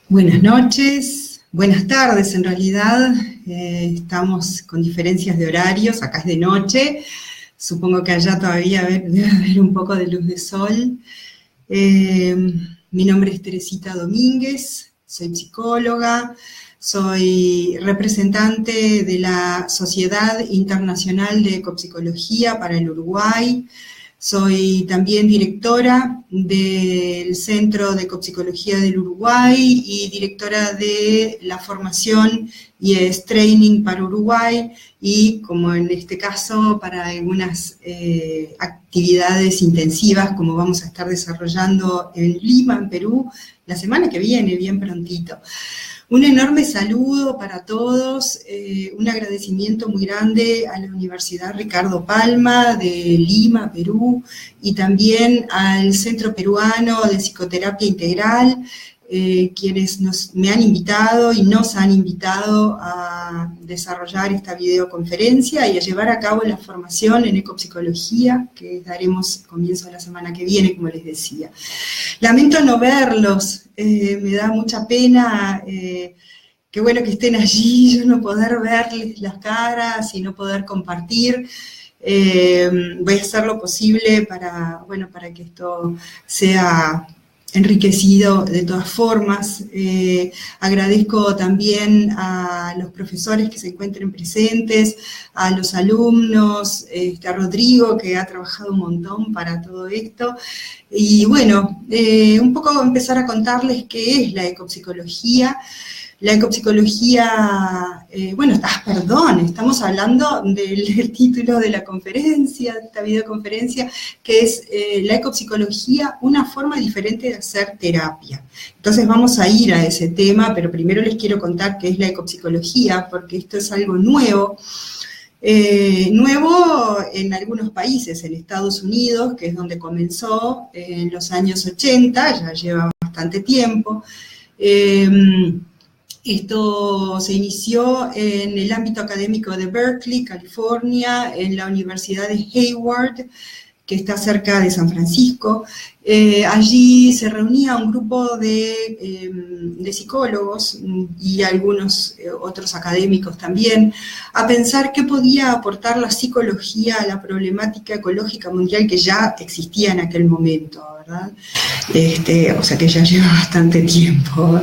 Buenas noches, buenas tardes en realidad. Estamos con diferencias de horarios, acá es de noche, supongo que allá todavía debe haber un poco de luz de sol. Mi nombre es Teresita Domínguez, soy psicóloga, soy representante de la Sociedad Internacional de Ecopsicología para el Uruguay. Soy también directora del Centro de Ecopsicología del Uruguay y directora de la formación IES Training para Uruguay y, como en este caso, para algunas actividades intensivas como vamos a estar desarrollando en Lima, en Perú, la semana que viene, bien prontito. Un enorme saludo para todos, un agradecimiento muy grande a la Universidad Ricardo Palma de Lima, Perú, y también al Centro Peruano de Psicoterapia Integral, quienes me han invitado y nos han invitado a desarrollar esta videoconferencia y a llevar a cabo la formación en ecopsicología que daremos comienzo la semana que viene, como les decía. Lamento no verlos, me da mucha pena, qué bueno que estén allí, yo no poder verles las caras y no poder compartir. Voy a hacer lo posible para que esto sea enriquecido de todas formas. Agradezco también a los profesores que se encuentren presentes, a los alumnos, a Rodrigo, que ha trabajado un montón para todo esto. Y bueno, un poco empezar a contarles qué es la ecopsicología. La ecopsicología, estamos hablando del título de la conferencia, de esta videoconferencia, que es la ecopsicología, una forma diferente de hacer terapia. Entonces vamos a ir a ese tema, pero primero les quiero contar qué es la ecopsicología, porque esto es algo nuevo. Nuevo en algunos países, en Estados Unidos, que es donde comenzó en los años 80, ya lleva bastante tiempo. Esto se inició en el ámbito académico de Berkeley, California, en la Universidad de Hayward, que está cerca de San Francisco. Allí se reunía un grupo de psicólogos y algunos otros académicos también a pensar qué podía aportar la psicología a la problemática ecológica mundial que ya existía en aquel momento, ¿verdad? O sea que ya lleva bastante tiempo.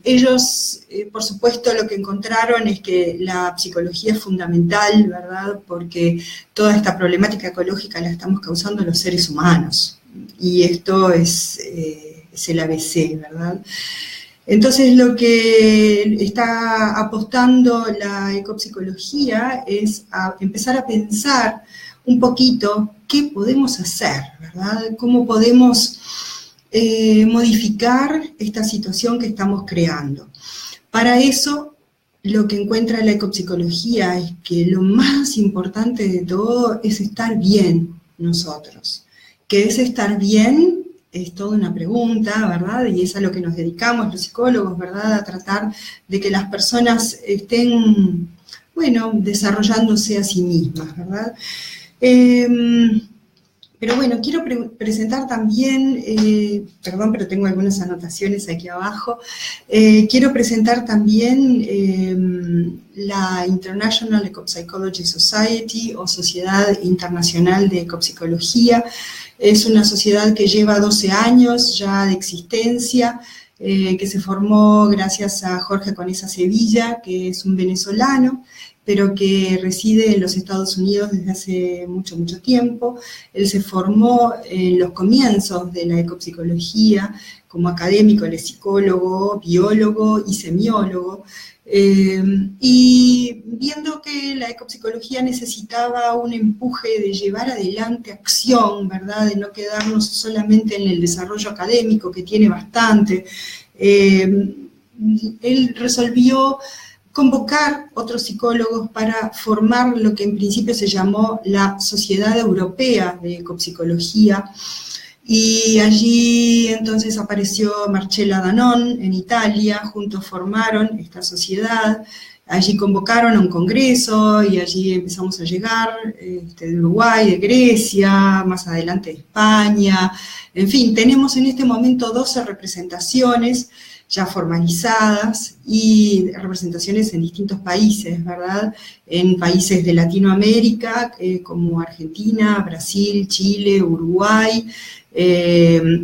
Ellos, por supuesto, lo que encontraron es que la psicología es fundamental, ¿verdad? Porque toda esta problemática ecológica la estamos causando los seres humanos. Y esto es el ABC, ¿verdad? Entonces, lo que está apostando la ecopsicología es a empezar a pensar un poquito qué podemos hacer, ¿verdad? Cómo podemos modificar esta situación que estamos creando. Para eso, lo que encuentra la ecopsicología es que lo más importante de todo es estar bien nosotros. ¿Qué es estar bien? Es toda una pregunta, ¿verdad? Y es a lo que nos dedicamos los psicólogos, ¿verdad? A tratar de que las personas estén, desarrollándose a sí mismas, ¿verdad? Pero bueno, quiero presentar también, perdón, pero tengo algunas anotaciones aquí abajo, quiero presentar también la International Ecopsychology Society, o Sociedad Internacional de Ecopsicología. Es una sociedad que lleva 12 años ya de existencia, que se formó gracias a Jorge Conesa Sevilla, que es un venezolano, pero que reside en los Estados Unidos desde hace mucho, mucho tiempo. Él se formó en los comienzos de la ecopsicología como académico, él es psicólogo, biólogo y semiólogo, y viendo que la ecopsicología necesitaba un empuje de llevar adelante acción, ¿verdad?, de no quedarnos solamente en el desarrollo académico, que tiene bastante, él resolvió convocar otros psicólogos para formar lo que en principio se llamó la Sociedad Europea de Ecopsicología, y allí entonces apareció Marcella Danon en Italia, juntos formaron esta sociedad, Allí convocaron a un congreso y allí empezamos a llegar, de Uruguay, de Grecia, más adelante de España. En fin, tenemos en este momento 12 representaciones ya formalizadas y representaciones en distintos países, ¿verdad? En países de Latinoamérica, como Argentina, Brasil, Chile, Uruguay,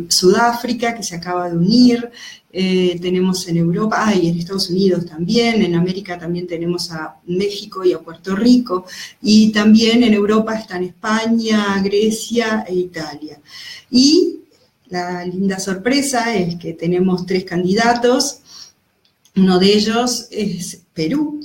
Sudáfrica, que se acaba de unir. Tenemos en Europa, y en Estados Unidos también, en América también tenemos a México y a Puerto Rico, y también en Europa están España, Grecia e Italia. Y la linda sorpresa es que tenemos 3 candidatos. Uno de ellos es Perú,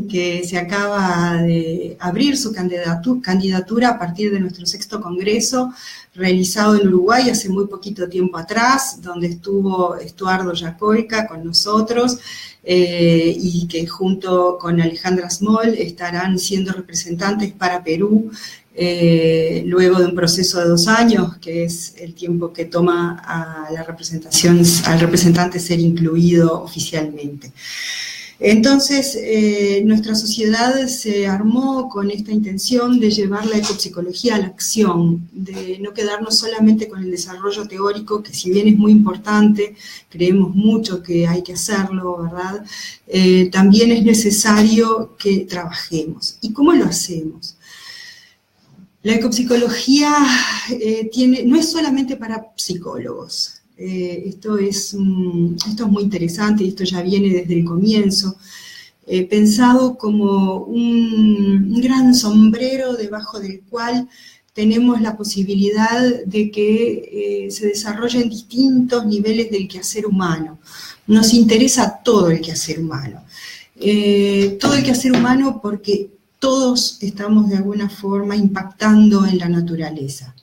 que se acaba de abrir su candidatura a partir de nuestro 6º congreso, realizado en Uruguay hace muy poquito tiempo atrás, donde estuvo Estuardo Yacoica con nosotros, y que junto con Alejandra Small estarán siendo representantes para Perú, luego de un proceso de 2 años, que es el tiempo que toma a la representación, al representante ser incluido oficialmente. Entonces, nuestra sociedad se armó con esta intención de llevar la ecopsicología a la acción, de no quedarnos solamente con el desarrollo teórico, que si bien es muy importante, creemos mucho que hay que hacerlo, ¿verdad? También es necesario que trabajemos. ¿Y cómo lo hacemos? La ecopsicología no es solamente para psicólogos. Esto es muy interesante y esto ya viene desde el comienzo, pensado como un gran sombrero debajo del cual tenemos la posibilidad de que se desarrollen distintos niveles del quehacer humano. Nos interesa todo el quehacer humano. Todo el quehacer humano porque todos estamos de alguna forma impactando en la naturaleza.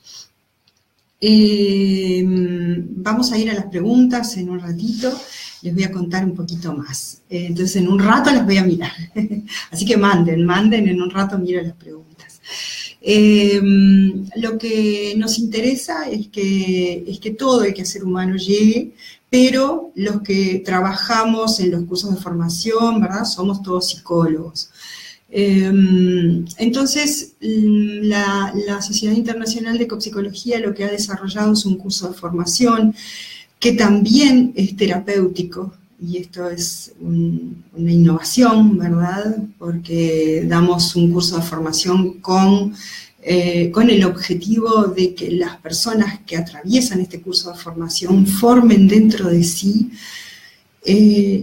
Vamos a ir a las preguntas en un ratito, les voy a contar un poquito más. Entonces en un rato las voy a mirar, así que manden, en un rato miro las preguntas. Lo que nos interesa es que todo el quehacer humano llegue, pero los que trabajamos en los cursos de formación, ¿verdad? Somos todos psicólogos. Entonces, la Sociedad Internacional de Ecopsicología lo que ha desarrollado es un curso de formación que también es terapéutico, y esto es una innovación, ¿verdad? Porque damos un curso de formación con el objetivo de que las personas que atraviesan este curso de formación formen dentro de sí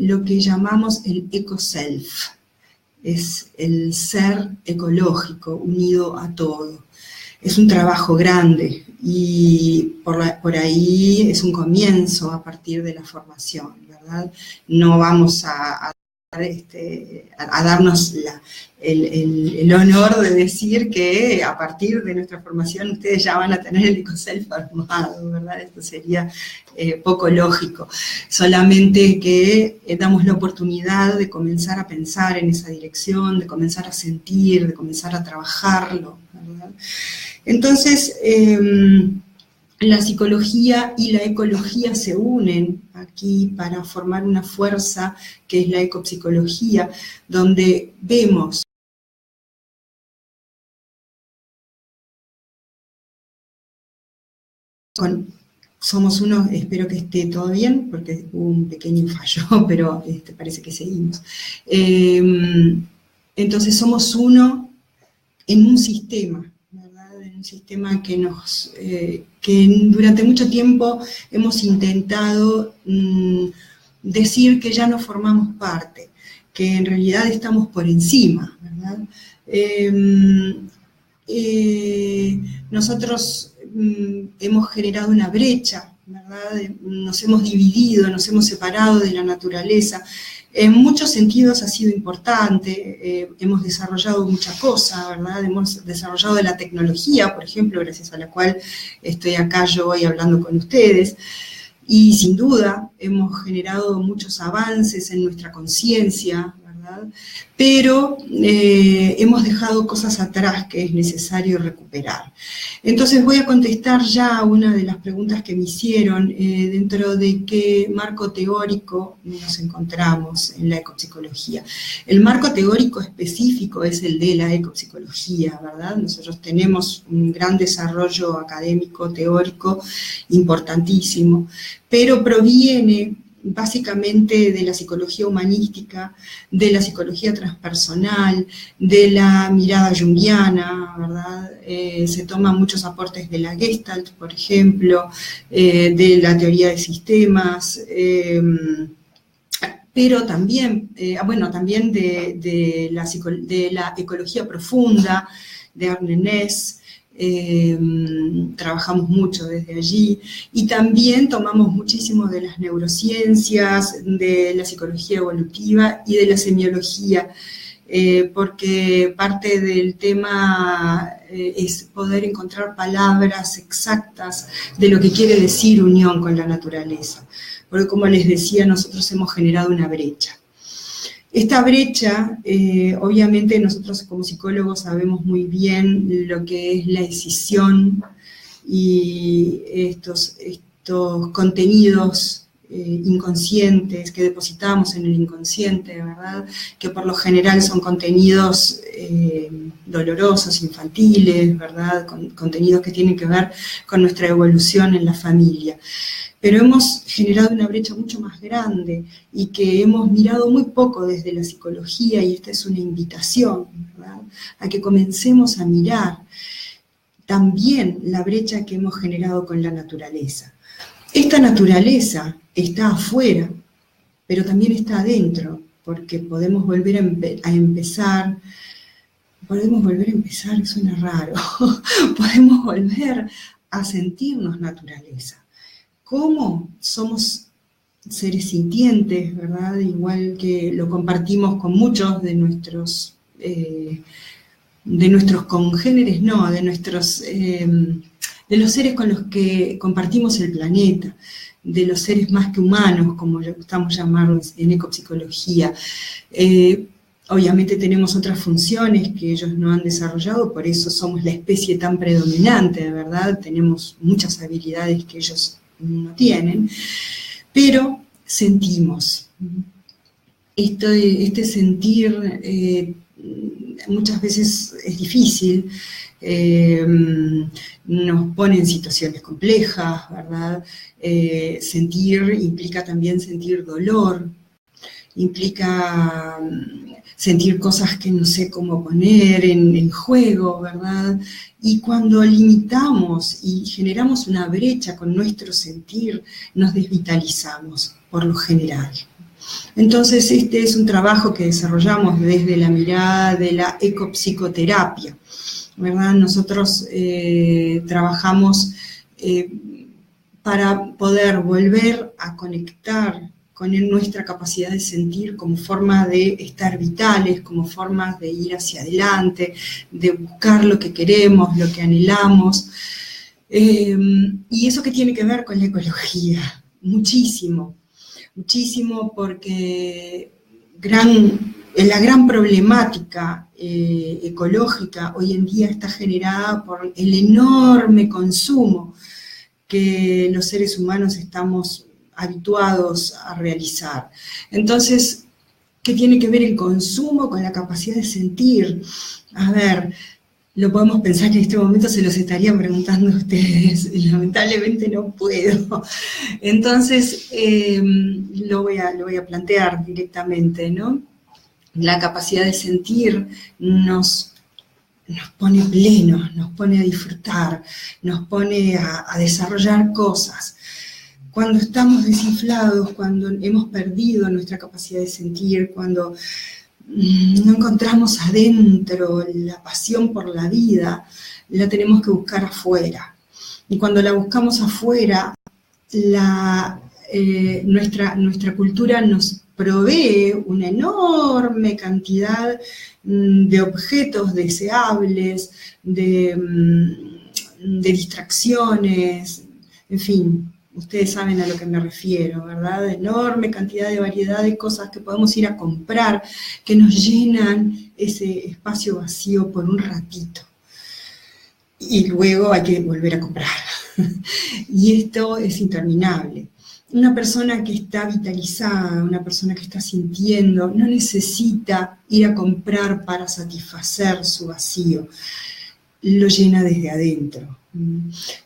lo que llamamos el eco-self. Es el ser ecológico, unido a todo. Es un trabajo grande y por ahí es un comienzo a partir de la formación, ¿verdad? No vamos a darnos el honor de decir que a partir de nuestra formación ustedes ya van a tener el eco-self armado, ¿verdad? Esto sería poco lógico. Solamente que damos la oportunidad de comenzar a pensar en esa dirección, de comenzar a sentir, de comenzar a trabajarlo, ¿verdad? Entonces, la psicología y la ecología se unen aquí para formar una fuerza que es la ecopsicología, donde vemos somos uno, espero que esté todo bien, porque hubo un pequeño fallo, pero parece que seguimos. Entonces somos uno en un sistema, ¿verdad? En un sistema que durante mucho tiempo hemos intentado decir que ya no formamos parte, que en realidad estamos por encima, ¿verdad? Nosotros hemos generado una brecha, ¿verdad? Nos hemos dividido, nos hemos separado de la naturaleza. En muchos sentidos ha sido importante, hemos desarrollado mucha cosa, ¿verdad? Hemos desarrollado la tecnología, por ejemplo, gracias a la cual estoy acá yo hoy hablando con ustedes, y sin duda hemos generado muchos avances en nuestra conciencia, ¿verdad? ¿verdad? Pero hemos dejado cosas atrás que es necesario recuperar. Entonces voy a contestar ya una de las preguntas que me hicieron, dentro de qué marco teórico nos encontramos en la ecopsicología. El marco teórico específico es el de la ecopsicología, ¿verdad? Nosotros tenemos un gran desarrollo académico, teórico, importantísimo, pero proviene básicamente de la psicología humanística, de la psicología transpersonal, de la mirada junguiana, ¿verdad? Se toman muchos aportes de la Gestalt, por ejemplo, de la teoría de sistemas, pero también, también de la ecología profunda, de Arne Naess. Trabajamos mucho desde allí, y también tomamos muchísimo de las neurociencias, de la psicología evolutiva y de la semiología, porque parte del tema es poder encontrar palabras exactas de lo que quiere decir unión con la naturaleza, porque como les decía, nosotros hemos generado una brecha. Esta brecha, obviamente nosotros como psicólogos sabemos muy bien lo que es la escisión y estos contenidos inconscientes que depositamos en el inconsciente, ¿verdad? Que por lo general son contenidos dolorosos, infantiles, ¿verdad? Contenidos que tienen que ver con nuestra evolución en la familia. Pero hemos generado una brecha mucho más grande y que hemos mirado muy poco desde la psicología, y esta es una invitación, ¿verdad?, a que comencemos a mirar también la brecha que hemos generado con la naturaleza. Esta naturaleza está afuera, pero también está adentro, porque podemos volver a empezar, suena raro, podemos volver a sentirnos naturaleza. ¿Cómo? Somos seres sintientes, ¿verdad? Igual que lo compartimos con muchos de nuestros congéneres, no, de los seres con los que compartimos el planeta, de los seres más que humanos, como le gustamos llamarlos en ecopsicología. Obviamente tenemos otras funciones que ellos no han desarrollado, por eso somos la especie tan predominante, ¿verdad? Tenemos muchas habilidades que ellos no tienen, pero sentimos. Este sentir muchas veces es difícil, nos pone en situaciones complejas, ¿verdad? Sentir implica también sentir dolor, implica sentir cosas que no sé cómo poner en juego, ¿verdad? Y cuando limitamos y generamos una brecha con nuestro sentir, nos desvitalizamos, por lo general. Entonces, este es un trabajo que desarrollamos desde la mirada de la ecopsicoterapia, ¿verdad? Nosotros trabajamos para poder volver a conectar con nuestra capacidad de sentir como forma de estar vitales, como forma de ir hacia adelante, de buscar lo que queremos, lo que anhelamos. Y eso que tiene que ver con la ecología, muchísimo, muchísimo, porque la gran problemática ecológica hoy en día está generada por el enorme consumo que los seres humanos estamos habituados a realizar. Entonces, ¿qué tiene que ver el consumo con la capacidad de sentir? A ver, lo podemos pensar que en este momento se los estarían preguntando a ustedes, lamentablemente no puedo. Entonces, lo voy a plantear directamente, ¿no? La capacidad de sentir nos pone plenos, nos pone a disfrutar, nos pone a desarrollar cosas. Cuando estamos desinflados, cuando hemos perdido nuestra capacidad de sentir, cuando no encontramos adentro la pasión por la vida, la tenemos que buscar afuera. Y cuando la buscamos afuera, nuestra cultura nos provee una enorme cantidad de objetos deseables, de distracciones, en fin, Ustedes saben a lo que me refiero, ¿verdad? Enorme cantidad de variedad de cosas que podemos ir a comprar, que nos llenan ese espacio vacío por un ratito. Y luego hay que volver a comprar. Y esto es interminable. Una persona que está vitalizada, una persona que está sintiendo, no necesita ir a comprar para satisfacer su vacío, lo llena desde adentro.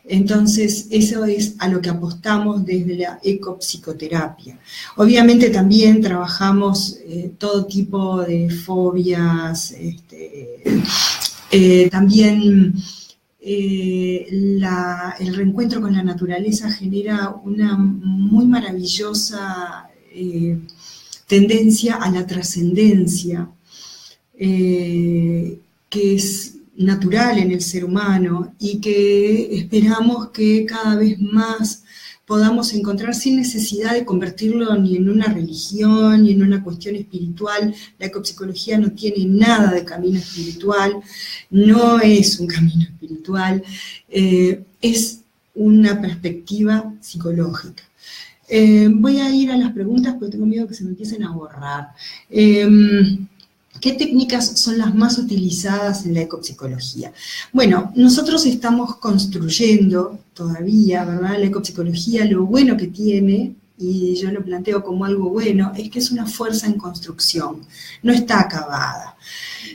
Entonces, eso es a lo que apostamos desde la ecopsicoterapia. Obviamente también trabajamos todo tipo de fobias, también el reencuentro con la naturaleza genera una muy maravillosa tendencia a la trascendencia, que es natural en el ser humano y que esperamos que cada vez más podamos encontrar sin necesidad de convertirlo ni en una religión ni en una cuestión espiritual. La ecopsicología no tiene nada de camino espiritual, no es un camino espiritual, es una perspectiva psicológica. Voy a ir a las preguntas porque tengo miedo que se me empiecen a borrar. ¿Qué técnicas son las más utilizadas en la ecopsicología? Bueno, nosotros estamos construyendo todavía, ¿verdad? La ecopsicología, lo bueno que tiene, y yo lo planteo como algo bueno, es que es una fuerza en construcción, no está acabada.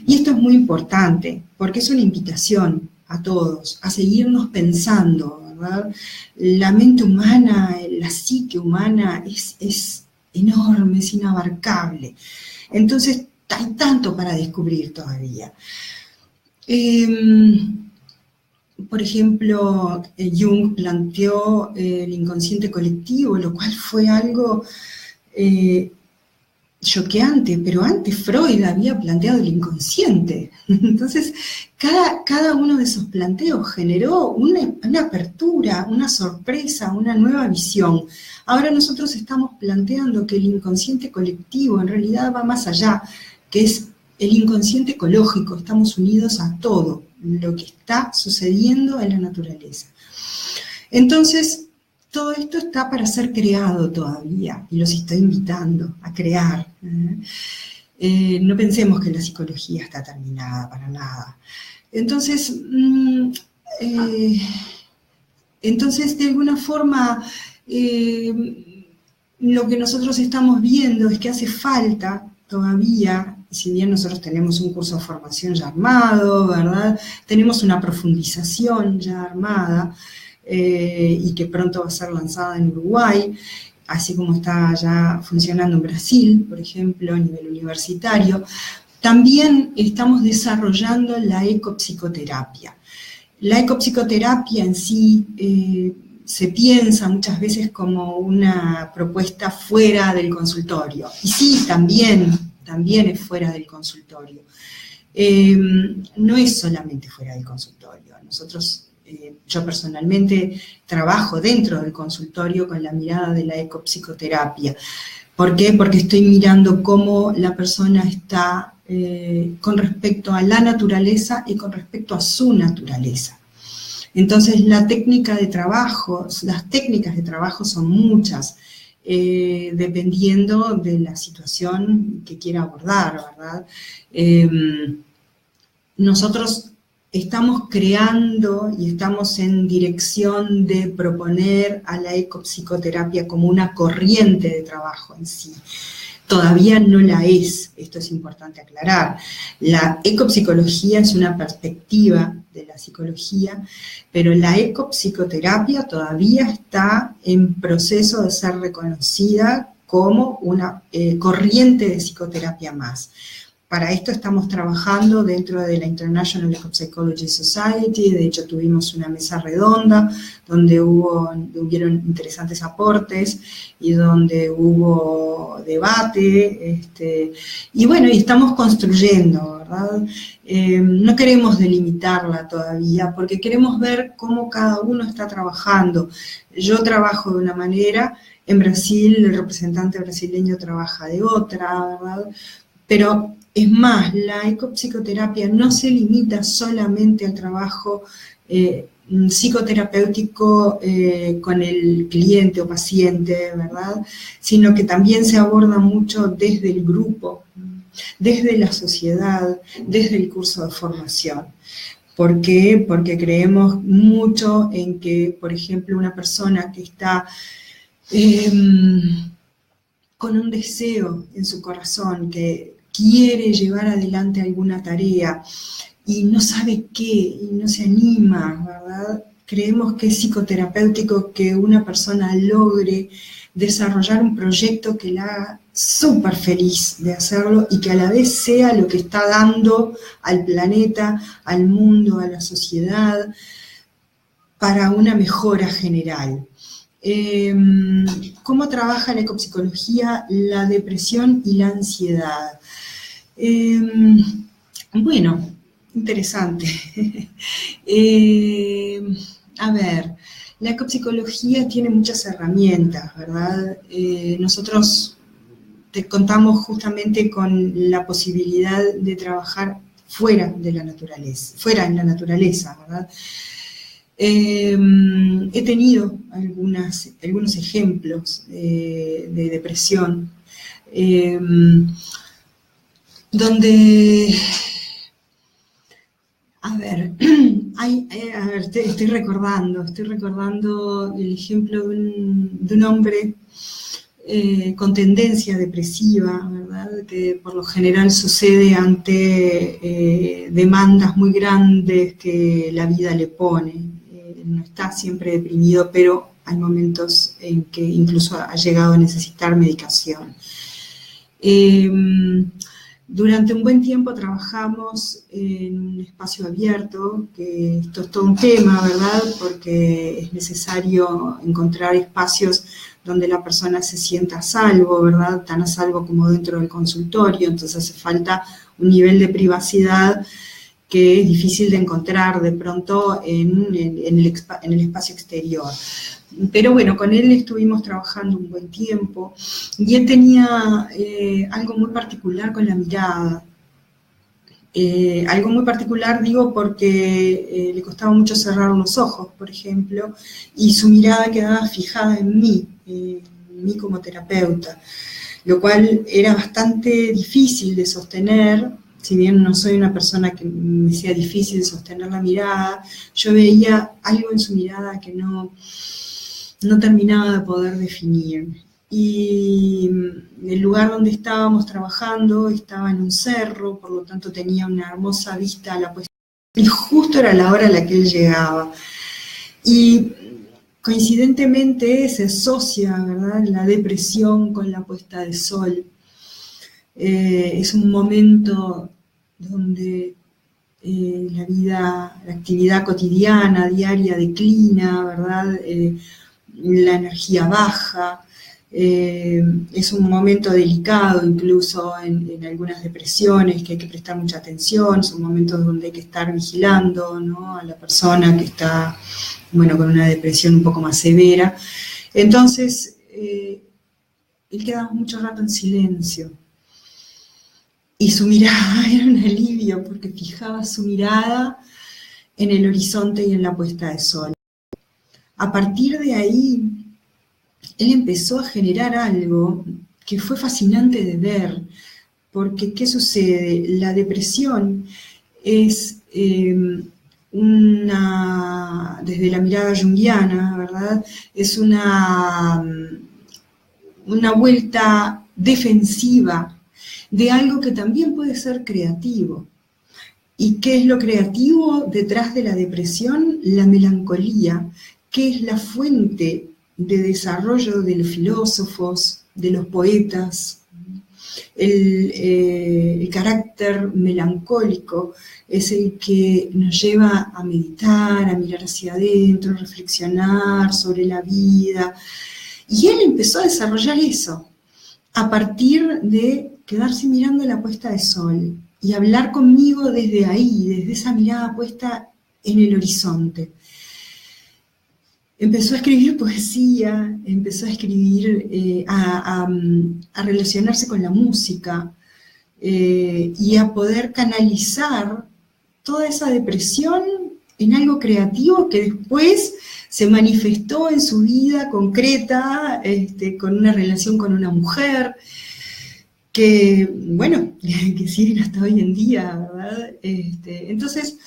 Y esto es muy importante, porque es una invitación a todos a seguirnos pensando, ¿verdad? La mente humana, la psique humana es enorme, es inabarcable. Entonces, hay tanto para descubrir todavía. Por ejemplo, Jung planteó el inconsciente colectivo, lo cual fue algo choqueante, pero antes Freud había planteado el inconsciente. Entonces, cada uno de esos planteos generó una apertura, una sorpresa, una nueva visión. Ahora nosotros estamos planteando que el inconsciente colectivo en realidad va más allá, que es el inconsciente ecológico, estamos unidos a todo lo que está sucediendo en la naturaleza. Entonces, todo esto está para ser creado todavía, y los estoy invitando a crear. No pensemos que la psicología está terminada, para nada. Entonces, de alguna forma, lo que nosotros estamos viendo es que hace falta todavía, si bien nosotros tenemos un curso de formación ya armado, ¿verdad? Tenemos una profundización ya armada y que pronto va a ser lanzada en Uruguay, así como está ya funcionando en Brasil, por ejemplo, a nivel universitario. También estamos desarrollando la ecopsicoterapia. La ecopsicoterapia en sí se piensa muchas veces como una propuesta fuera del consultorio. Y sí, también es fuera del consultorio. No es solamente fuera del consultorio. Nosotros, yo personalmente trabajo dentro del consultorio con la mirada de la ecopsicoterapia. ¿Por qué? Porque estoy mirando cómo la persona está con respecto a la naturaleza y con respecto a su naturaleza. Entonces, las técnicas de trabajo son muchas, dependiendo de la situación que quiera abordar, ¿verdad? Nosotros estamos creando y estamos en dirección de proponer a la ecopsicoterapia como una corriente de trabajo en sí. Todavía no la es, esto es importante aclarar. La ecopsicología es una perspectiva de la psicología, pero la ecopsicoterapia todavía está en proceso de ser reconocida como una corriente de psicoterapia más. Para esto estamos trabajando dentro de la International Ecopsychology Society. De hecho tuvimos una mesa redonda donde hubieron interesantes aportes y donde hubo debate, y bueno, y estamos construyendo, ¿verdad? No queremos delimitarla todavía porque queremos ver cómo cada uno está trabajando. Yo trabajo de una manera, en Brasil el representante brasileño trabaja de otra, ¿verdad? Pero es más, la ecopsicoterapia no se limita solamente al trabajo psicoterapéutico con el cliente o paciente, ¿verdad? Sino que también se aborda mucho desde el grupo, desde la sociedad, desde el curso de formación. ¿Por qué? Porque creemos mucho en que, por ejemplo, una persona que está con un deseo en su corazón, que quiere llevar adelante alguna tarea y no sabe qué, y no se anima, ¿verdad? Creemos que es psicoterapéutico que una persona logre desarrollar un proyecto que la haga súper feliz de hacerlo y que a la vez sea lo que está dando al planeta, al mundo, a la sociedad, para una mejora general. ¿Cómo trabaja la ecopsicología la depresión y la ansiedad? Bueno, interesante. A ver, la ecopsicología tiene muchas herramientas, ¿verdad? Nosotros te contamos justamente con la posibilidad de trabajar fuera de la naturaleza, fuera en la naturaleza, ¿verdad? He tenido algunos ejemplos de depresión donde, a ver, estoy recordando el ejemplo de un hombre con tendencia depresiva, ¿verdad? Que por lo general sucede ante demandas muy grandes que la vida le pone. No está siempre deprimido, pero hay momentos en que incluso ha llegado a necesitar medicación. Durante un buen tiempo trabajamos en un espacio abierto, que esto es todo un tema, ¿verdad? Porque es necesario encontrar espacios donde la persona se sienta a salvo, ¿verdad? Tan a salvo como dentro del consultorio, entonces hace falta un nivel de privacidad que es difícil de encontrar de pronto en el espacio exterior. Pero bueno, con él estuvimos trabajando un buen tiempo y él tenía algo muy particular con la mirada. Algo muy particular digo porque le costaba mucho cerrar los ojos, por ejemplo, y su mirada quedaba fijada en mí como terapeuta, lo cual era bastante difícil de sostener. Si bien no soy una persona que me sea difícil sostener la mirada, yo veía algo en su mirada que no terminaba de poder definir. Y el lugar donde estábamos trabajando estaba en un cerro, por lo tanto tenía una hermosa vista a la puesta de sol, y justo era la hora a la que él llegaba. Y coincidentemente se asocia, ¿verdad?, la depresión con la puesta de sol. Es un momento donde la actividad cotidiana, diaria, declina, ¿verdad? La energía baja, es un momento delicado incluso en algunas depresiones, que hay que prestar mucha atención, son momentos donde hay que estar vigilando, ¿no?, a la persona que está, bueno, con una depresión un poco más severa. Entonces, él quedaba mucho rato en silencio. Y su mirada era un alivio, porque fijaba su mirada en el horizonte y en la puesta de sol. A partir de ahí, él empezó a generar algo que fue fascinante de ver, porque ¿qué sucede? La depresión es desde la mirada junguiana, ¿verdad?, es una vuelta defensiva de algo que también puede ser creativo. ¿Y qué es lo creativo detrás de la depresión? La melancolía, que es la fuente de desarrollo de los filósofos, de los poetas. El carácter melancólico es el que nos lleva a meditar, a mirar hacia adentro, a reflexionar sobre la vida. Y él empezó a desarrollar eso a partir de quedarse mirando la puesta de sol y hablar conmigo desde ahí, desde esa mirada puesta en el horizonte. Empezó a escribir poesía, empezó a escribir, a relacionarse con la música y a poder canalizar toda esa depresión en algo creativo que después se manifestó en su vida concreta, con una relación con una mujer, que, bueno, que siguen hasta hoy en día, ¿verdad? Entonces,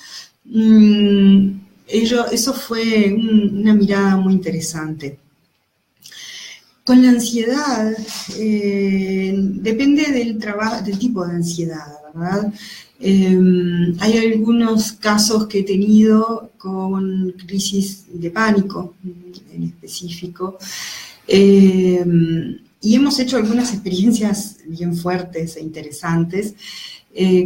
eso fue una mirada muy interesante. Con la ansiedad, depende del tipo de ansiedad, ¿verdad? Hay algunos casos que he tenido con crisis de pánico, en específico, y hemos hecho algunas experiencias bien fuertes e interesantes,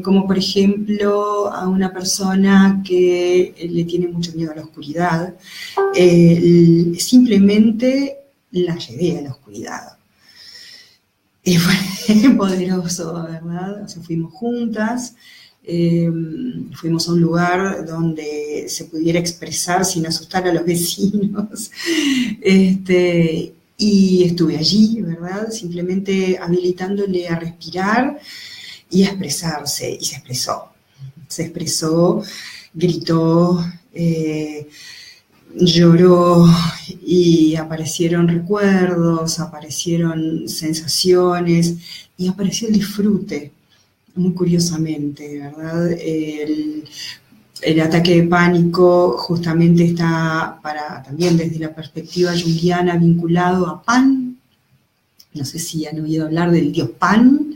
como por ejemplo a una persona que le tiene mucho miedo a la oscuridad, simplemente la llevé a la oscuridad. Y fue poderoso, ¿verdad? O sea, fuimos juntas, fuimos a un lugar donde se pudiera expresar sin asustar a los vecinos, y estuve allí, ¿verdad? Simplemente habilitándole a respirar y a expresarse, y se expresó, gritó, lloró, y aparecieron recuerdos, aparecieron sensaciones, y apareció el disfrute, muy curiosamente, ¿verdad? El ataque de pánico justamente está también desde la perspectiva junguiana vinculado a Pan. No sé si han oído hablar del dios Pan.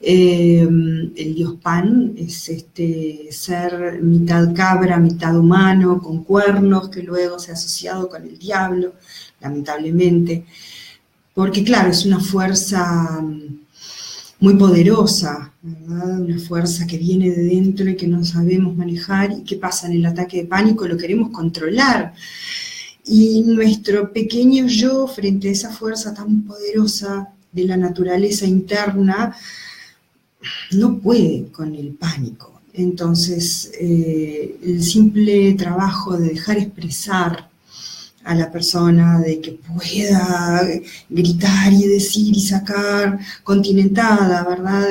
El dios Pan es este ser mitad cabra, mitad humano, con cuernos, que luego se ha asociado con el diablo, lamentablemente, porque claro, es una fuerza muy poderosa, ¿verdad? Una fuerza que viene de dentro y que no sabemos manejar, y que pasa en el ataque de pánico, lo queremos controlar. Y nuestro pequeño yo, frente a esa fuerza tan poderosa de la naturaleza interna, no puede con el pánico. Entonces, el simple trabajo de dejar expresar a la persona, de que pueda gritar y decir y sacar, continentada, ¿verdad?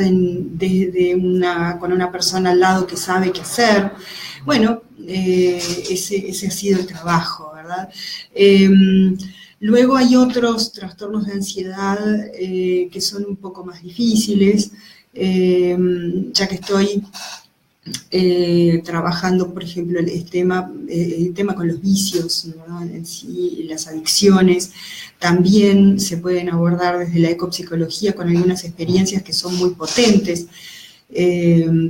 Con una persona al lado que sabe qué hacer. Bueno, ese ha sido el trabajo, ¿verdad? Luego hay otros trastornos de ansiedad que son un poco más difíciles, ya que estoy trabajando, por ejemplo, el tema con los vicios, ¿no? En sí, las adicciones, también se pueden abordar desde la ecopsicología con algunas experiencias que son muy potentes,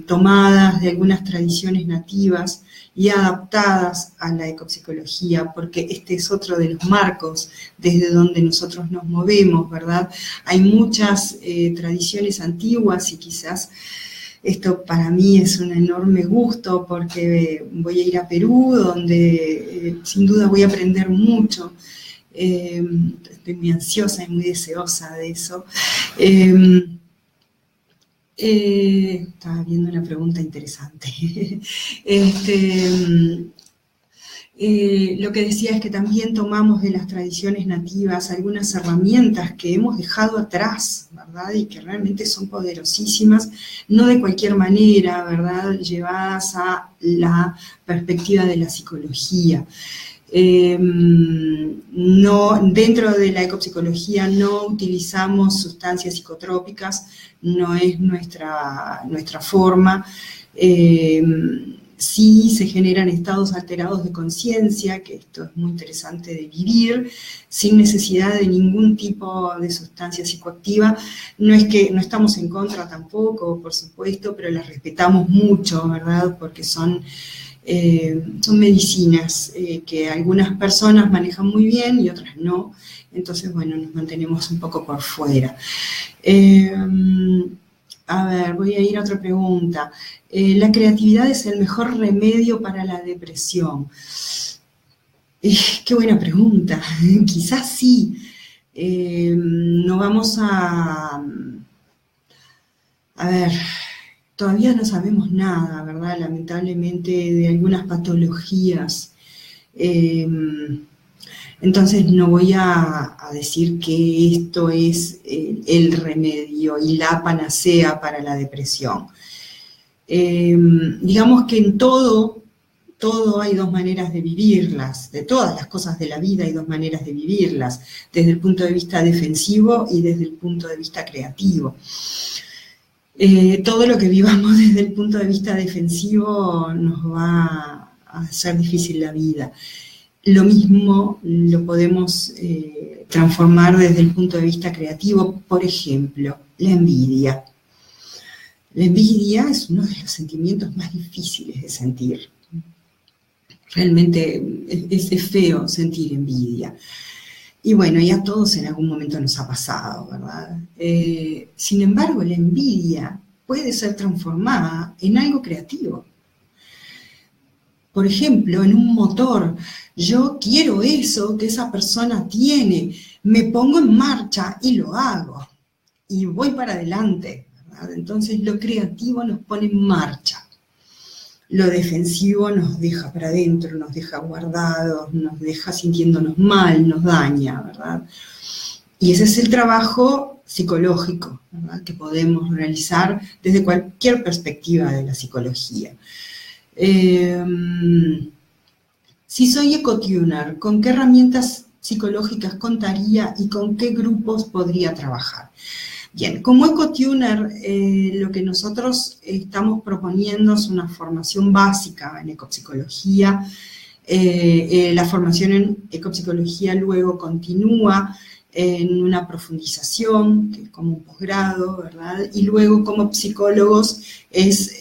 tomadas de algunas tradiciones nativas y adaptadas a la ecopsicología, porque este es otro de los marcos desde donde nosotros nos movemos, ¿verdad? Hay muchas tradiciones antiguas, y quizás esto para mí es un enorme gusto, porque voy a ir a Perú, donde sin duda voy a aprender mucho. Estoy muy ansiosa y muy deseosa de eso. Estaba viendo una pregunta interesante. Lo que decía es que también tomamos de las tradiciones nativas algunas herramientas que hemos dejado atrás, ¿verdad? Y que realmente son poderosísimas, no de cualquier manera, ¿verdad? Llevadas a la perspectiva de la psicología. No, dentro de la ecopsicología no utilizamos sustancias psicotrópicas, no es nuestra forma. Sí se generan estados alterados de conciencia, que esto es muy interesante de vivir, sin necesidad de ningún tipo de sustancia psicoactiva. No es que no estamos en contra tampoco, por supuesto, pero las respetamos mucho, ¿verdad? Porque son medicinas que algunas personas manejan muy bien y otras no. Entonces, bueno, nos mantenemos un poco por fuera. A ver, voy a ir a otra pregunta. ¿La creatividad es el mejor remedio para la depresión? Qué buena pregunta. Quizás sí. No vamos a ver, todavía no sabemos nada, ¿verdad? Lamentablemente, de algunas patologías. Entonces no voy a decir que esto es el remedio y la panacea para la depresión. Digamos que en todo todo hay dos maneras de vivirlas, de todas las cosas de la vida hay dos maneras de vivirlas, desde el punto de vista defensivo y desde el punto de vista creativo. Todo lo que vivamos desde el punto de vista defensivo nos va a hacer difícil la vida. Lo mismo lo podemos transformar desde el punto de vista creativo, por ejemplo, la envidia. La envidia es uno de los sentimientos más difíciles de sentir. Realmente es feo sentir envidia. Y bueno, ya a todos en algún momento nos ha pasado, ¿verdad? Sin embargo, la envidia puede ser transformada en algo creativo. Por ejemplo, en un motor, yo quiero eso que esa persona tiene, me pongo en marcha y lo hago, y voy para adelante, ¿verdad? Entonces lo creativo nos pone en marcha. Lo defensivo nos deja para adentro, nos deja guardados, nos deja sintiéndonos mal, nos daña, ¿verdad? Y ese es el trabajo psicológico, ¿verdad?, que podemos realizar desde cualquier perspectiva de la psicología. Si soy ecotuner, ¿con qué herramientas psicológicas contaría y con qué grupos podría trabajar? Bien, como ecotuner, lo que nosotros estamos proponiendo es una formación básica en ecopsicología. La formación en ecopsicología luego continúa en una profundización, que es como un posgrado, ¿verdad? Y luego como psicólogos es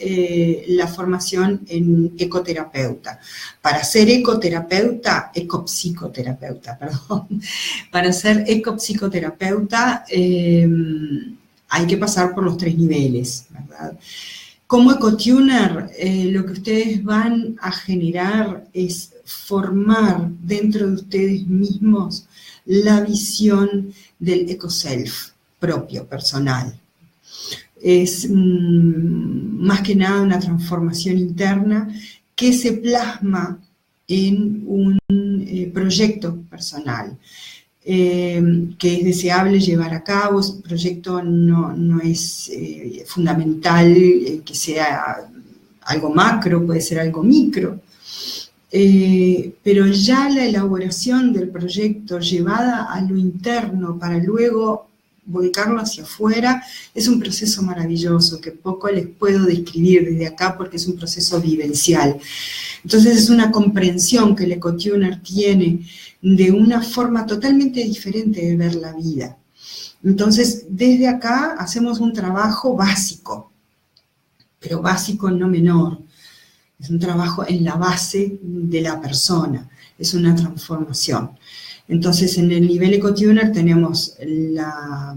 la formación en ecoterapeuta. Para ser ecopsicoterapeuta, para ser ecopsicoterapeuta hay que pasar por los 3 niveles, ¿verdad? Como ecotuner, lo que ustedes van a generar es formar dentro de ustedes mismos la visión del eco-self propio, personal. Es más que nada una transformación interna que se plasma en un proyecto personal, que es deseable llevar a cabo. Ese proyecto no es fundamental que sea algo macro, puede ser algo micro. Pero ya la elaboración del proyecto llevada a lo interno para luego volcarlo hacia afuera es un proceso maravilloso que poco les puedo describir desde acá porque es un proceso vivencial. Entonces es una comprensión que el ecotuner tiene de una forma totalmente diferente de ver la vida. Entonces desde acá hacemos un trabajo básico, pero básico no menor. Es un trabajo en la base de la persona, es una transformación. Entonces, en el nivel ecotuner tenemos la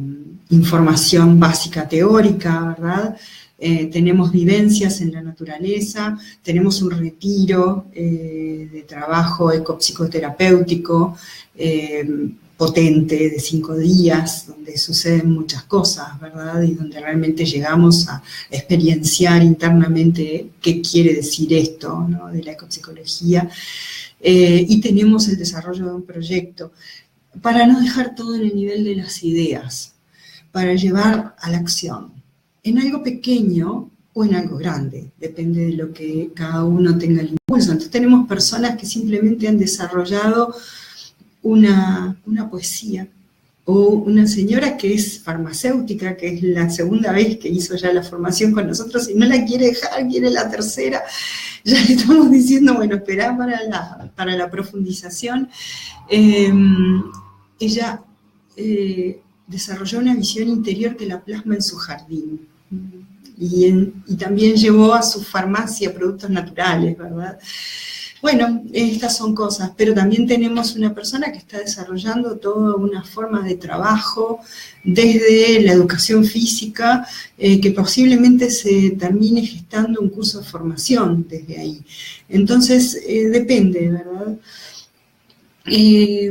información básica teórica, ¿verdad? Tenemos vivencias en la naturaleza, tenemos un retiro de trabajo ecopsicoterapéutico potente de 5 días, donde suceden muchas cosas, ¿verdad? Y donde realmente llegamos a experienciar internamente qué quiere decir esto, ¿no?, de la ecopsicología. Y tenemos el desarrollo de un proyecto para no dejar todo en el nivel de las ideas, para llevar a la acción, en algo pequeño o en algo grande, depende de lo que cada uno tenga el impulso. Entonces tenemos personas que simplemente han desarrollado una poesía, o una señora que es farmacéutica, que es la segunda vez que hizo ya la formación con nosotros y no la quiere dejar, quiere la tercera. Ya le estamos diciendo, bueno, esperá para la profundización. Ella desarrolló una visión interior que la plasma en su jardín. Y también llevó a su farmacia productos naturales, ¿verdad? Bueno, estas son cosas, pero también tenemos una persona que está desarrollando toda una forma de trabajo desde la educación física, que posiblemente se termine gestando un curso de formación desde ahí. Entonces, depende, ¿verdad? Y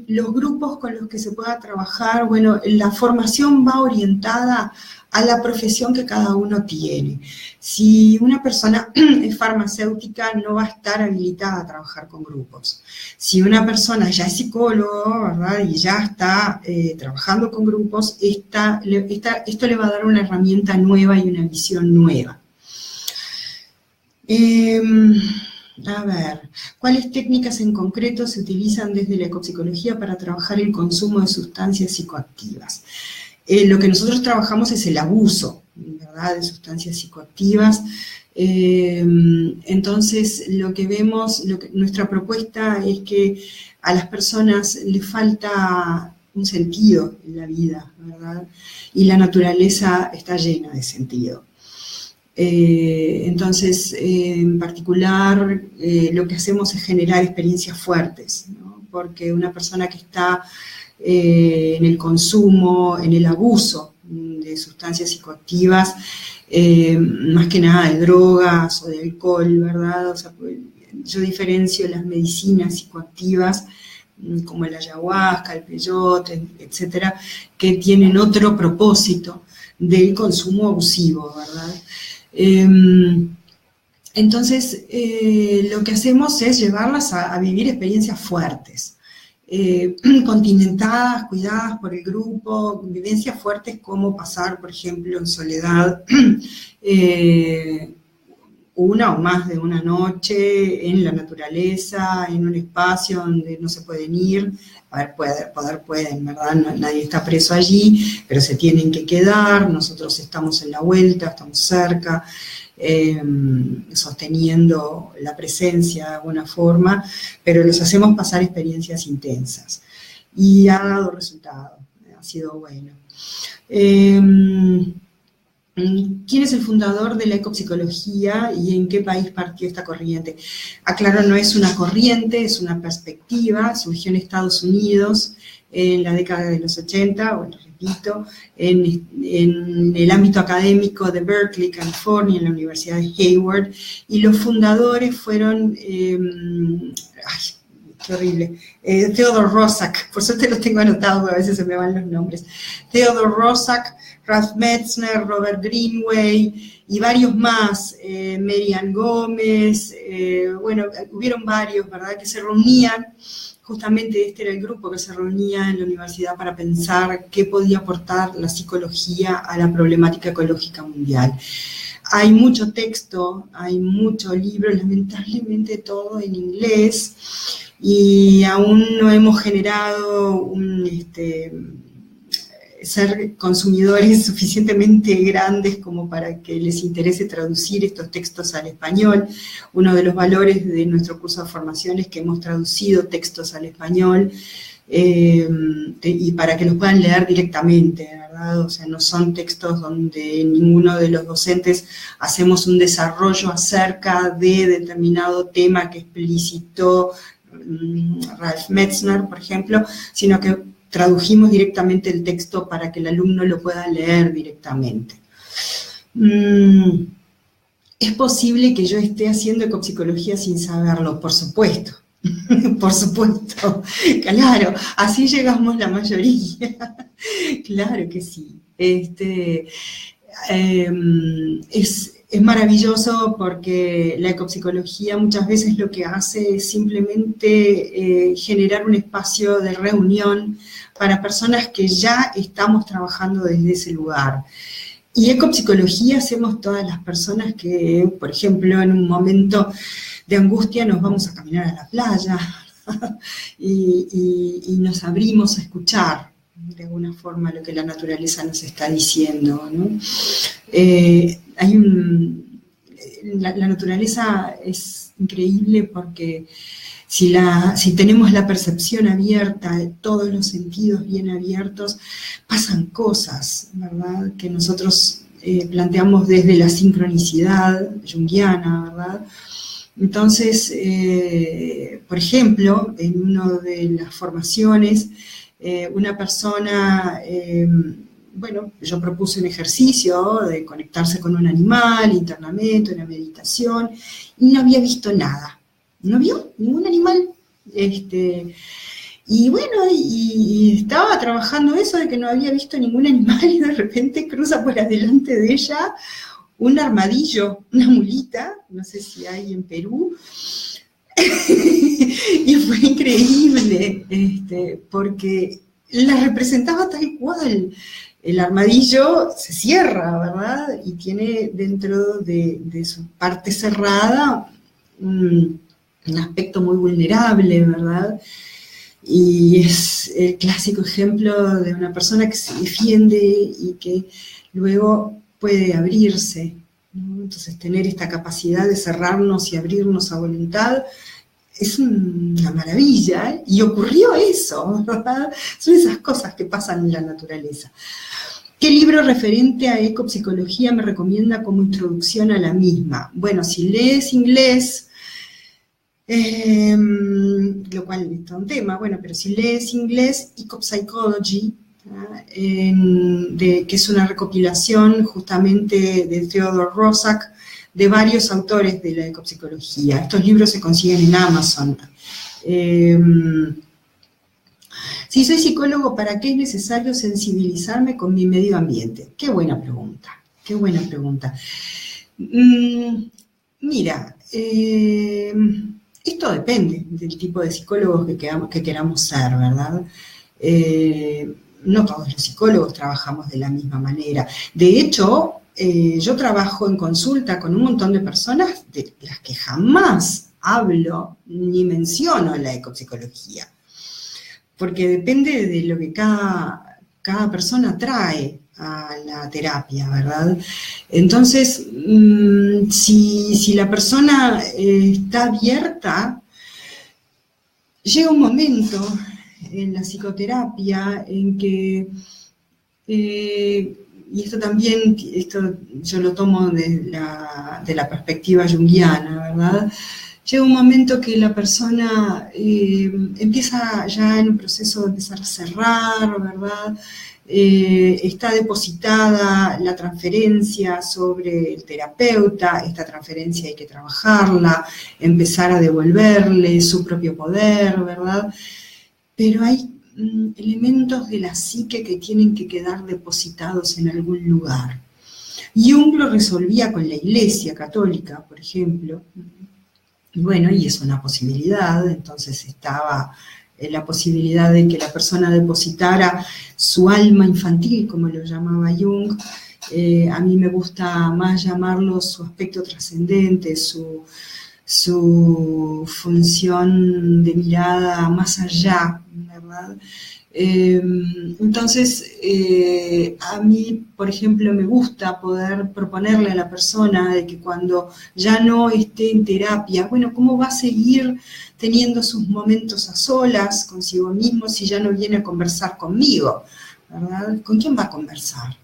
los grupos con los que se pueda trabajar, bueno, la formación va orientada a la profesión que cada uno tiene. Si una persona es farmacéutica, no va a estar habilitada a trabajar con grupos. Si una persona ya es psicólogo, ¿verdad?, y ya está trabajando con grupos, esto le va a dar una herramienta nueva y una visión nueva. A ver, ¿cuáles técnicas en concreto se utilizan desde la ecopsicología para trabajar el consumo de sustancias psicoactivas? Lo que nosotros trabajamos es el abuso, ¿verdad?, de sustancias psicoactivas. Entonces, lo que vemos, nuestra propuesta es que a las personas les falta un sentido en la vida, ¿verdad? Y la naturaleza está llena de sentido. Entonces, en particular, lo que hacemos es generar experiencias fuertes, ¿no? Porque una persona que está en el consumo, en el abuso de sustancias psicoactivas, más que nada de drogas o de alcohol, ¿verdad? O sea, yo diferencio las medicinas psicoactivas como el ayahuasca, el peyote, etcétera, que tienen otro propósito del consumo abusivo, ¿verdad? Entonces, lo que hacemos es llevarlas a vivir experiencias fuertes, continentadas, cuidadas por el grupo, vivencias fuertes como pasar, por ejemplo, en soledad, una o más de una noche en la naturaleza, en un espacio donde no se pueden ir. A ver, poder pueden, ¿verdad? Nadie está preso allí, pero se tienen que quedar, nosotros estamos en la vuelta, estamos cerca, sosteniendo la presencia de alguna forma, pero los hacemos pasar experiencias intensas. Y ha dado resultado, ha sido bueno. ¿Quién es el fundador de la ecopsicología y en qué país partió esta corriente? Aclaro, no es una corriente, es una perspectiva, surgió en Estados Unidos en la década de los 80, bueno, repito, en el ámbito académico de Berkeley, California, en la Universidad de Hayward, y los fundadores fueron, qué horrible, Theodore Roszak, por suerte los tengo anotados, a veces se me van los nombres, Theodore Roszak, Ralph Metzner, Robert Greenway y varios más, Marian Gómez, bueno, hubieron varios, ¿verdad?, que se reunían, justamente este era el grupo que se reunía en la universidad para pensar qué podía aportar la psicología a la problemática ecológica mundial. Hay mucho texto, hay mucho libro, lamentablemente todo en inglés, y aún no hemos generado ser consumidores suficientemente grandes como para que les interese traducir estos textos al español. Uno de los valores de nuestro curso de formación es que hemos traducido textos al español y para que los puedan leer directamente, ¿verdad? O sea, no son textos donde ninguno de los docentes hacemos un desarrollo acerca de determinado tema que explicitó Ralph Metzner, por ejemplo, sino que tradujimos directamente el texto para que el alumno lo pueda leer directamente. ¿Es posible que yo esté haciendo ecopsicología sin saberlo? Por supuesto, por supuesto, claro, así llegamos la mayoría, claro que sí. Es maravilloso porque la ecopsicología muchas veces lo que hace es simplemente generar un espacio de reunión para personas que ya estamos trabajando desde ese lugar. Y ecopsicología hacemos todas las personas que, por ejemplo, en un momento de angustia nos vamos a caminar a la playa y nos abrimos a escuchar de alguna forma lo que la naturaleza nos está diciendo, ¿no? La naturaleza es increíble porque si tenemos la percepción abierta, todos los sentidos bien abiertos, pasan cosas, ¿verdad?, que nosotros planteamos desde la sincronicidad junguiana, ¿verdad? Entonces, por ejemplo, en una de las formaciones, una persona, bueno, yo propuse un ejercicio de conectarse con un animal internamente, una meditación, y no había visto nada, no vio ningún animal, y bueno, y estaba trabajando eso de que no había visto ningún animal, y de repente cruza por adelante de ella un armadillo, una mulita, no sé si hay en Perú, y fue increíble, porque la representaba tal cual. El armadillo se cierra, ¿verdad? Y tiene dentro de su parte cerrada un aspecto muy vulnerable, ¿verdad? Y es el clásico ejemplo de una persona que se defiende y que luego puede abrirse, ¿no? Entonces, tener esta capacidad de cerrarnos y abrirnos a voluntad es una maravilla, ¿eh? Y ocurrió eso, ¿verdad? Son esas cosas que pasan en la naturaleza. ¿Qué libro referente a ecopsicología me recomienda como introducción a la misma? Bueno, si lees inglés, lo cual es todo un tema, bueno, pero si lees inglés, Ecopsychology, que es una recopilación justamente de Theodore Roszak, de varios autores de la ecopsicología. Estos libros se consiguen en Amazon. Si soy psicólogo, ¿para qué es necesario sensibilizarme con mi medio ambiente? Qué buena pregunta, qué buena pregunta. Mira, esto depende del tipo de psicólogos que queramos ser, ¿verdad? No todos los psicólogos trabajamos de la misma manera. De hecho, yo trabajo en consulta con un montón de personas de las que jamás hablo ni menciono la ecopsicología, porque depende de lo que cada persona trae a la terapia, ¿verdad? Entonces, si la persona está abierta, llega un momento en la psicoterapia en que, y esto yo lo tomo de la perspectiva junguiana, ¿verdad? Llega un momento que la persona empieza ya en un proceso de empezar a cerrar, ¿verdad? Está depositada la transferencia sobre el terapeuta, esta transferencia hay que trabajarla, empezar a devolverle su propio poder, ¿verdad? Pero hay elementos de la psique que tienen que quedar depositados en algún lugar. Jung lo resolvía con la Iglesia Católica, por ejemplo. Y bueno, y es una posibilidad, entonces estaba la posibilidad de que la persona depositara su alma infantil, como lo llamaba Jung. A mí me gusta más llamarlo su aspecto trascendente, su función de mirada más allá, ¿verdad? Entonces, a mí, por ejemplo, me gusta poder proponerle a la persona de que cuando ya no esté en terapia, bueno, ¿cómo va a seguir teniendo sus momentos a solas consigo mismo si ya no viene a conversar conmigo, ¿verdad? ¿Con quién va a conversar?